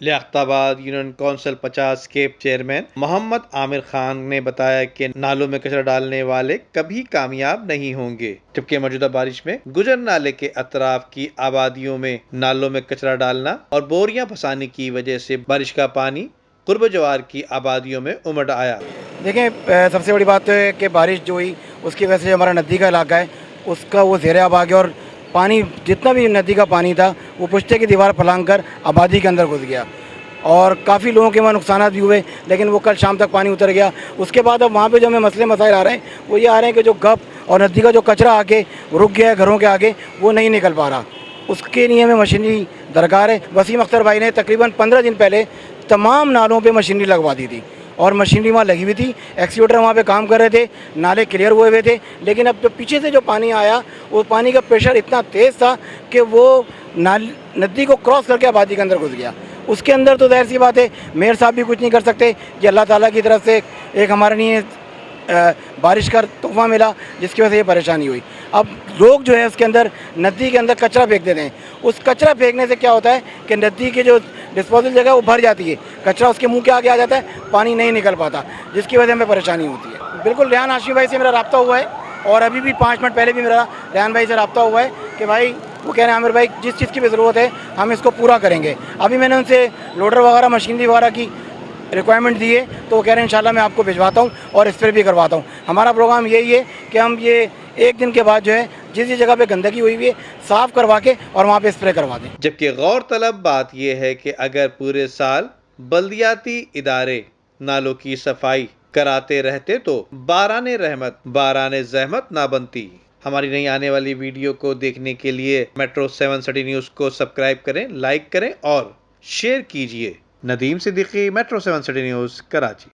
Liaquatabad union council 50 के chairman Mohammad Aamir Khan ने बताया कि नालों में कचरा डालने वाले कभी कामयाब नहीं होंगे, जबकि मौजूदा बारिश में गुजर नाले के अतराफ की आबादियों में नालों में कचरा डालना और बोरियां फंसाने की वजह से बारिश का पानी कुर्ब जवार की आबादियों में उमड़ आया। देखें, सबसे बड़ी बात तो है कि बारिश जो हुई उसकी वजह से हमारा नदी का इलाका है उसका वो ज़ेर आब आ गया और पानी जितना भी नदी का पानी था वो पुश्ते की दीवार फलांग कर आबादी के अंदर घुस गया और काफ़ी लोगों के वहाँ नुकसान भी हुए, लेकिन वो कल शाम तक पानी उतर गया। उसके बाद अब वहाँ पे जो हमें मसले मसाइल आ रहे हैं वो ये आ रहे हैं कि जो गप और नदी का जो कचरा आके रुक गया है घरों के आगे वो नहीं निकल पा रहा, उसके लिए हमें मशीनरी दरकार है। वसीम अख्तर भाई ने तकरीबन 15 दिन पहले तमाम नालों पर मशीनरी लगवा दी थी और मशीनरी वहाँ लगी हुई थी, एक्सीवेटर वहाँ पे काम कर रहे थे, नाले क्लियर हुए हुए थे, लेकिन अब जो पीछे से जो पानी आया वो पानी का प्रेशर इतना तेज़ था कि वो नदी को क्रॉस करके आबादी के अंदर घुस गया। उसके अंदर तो ज़ाहिर सी बात है मेयर साहब भी कुछ नहीं कर सकते, ये अल्लाह ताला की तरफ से एक हमारे लिए बारिश का तोहफा मिला जिसकी वजह से ये परेशानी हुई। अब लोग जो है उसके अंदर नदी के अंदर कचरा फेंक देते हैं, उस कचरा फेंकने से क्या होता है कि नदी की जो डिस्पोजल जगह वो भर जाती है, कचरा उसके मुंह के आगे आ जाता है, पानी नहीं निकल पाता, जिसकी वजह से हमें परेशानी होती है। बिल्कुल रेहान हाशमी भाई से मेरा रब्ता हुआ है और अभी भी 5 मिनट पहले भी मेरा रेहान भाई से रब्ता हुआ है कि भाई वो कह रहे हैं आमिर भाई जिस चीज़ की भी ज़रूरत है हम इसको पूरा करेंगे। अभी मैंने उनसे लोडर वगैरह मशीनरी वगैरह की रिक्वायरमेंट दी है तो वो कह रहे हैं इंशाल्लाह मैं आपको भिजवाता हूँ और स्प्रे भी करवाता हूँ। हमारा प्रोग्राम यही है कि हम ये एक दिन के बाद जो है जिस जगह पे गंदगी हुई हुई है साफ़ करवा के और वहाँ पे स्प्रे करवा दें। जबकि गौर तलब बात यह है कि अगर पूरे साल बल्दियाती इदारे नालों की सफाई कराते रहते तो बाराने रहमत बाराने जहमत ना बनती। हमारी नई आने वाली वीडियो को देखने के लिए मेट्रो 7 सिटी न्यूज़ को सब्सक्राइब करें, लाइक करें और शेयर कीजिए। Nadeem Siddiqui, metro 7 city news, Karachi.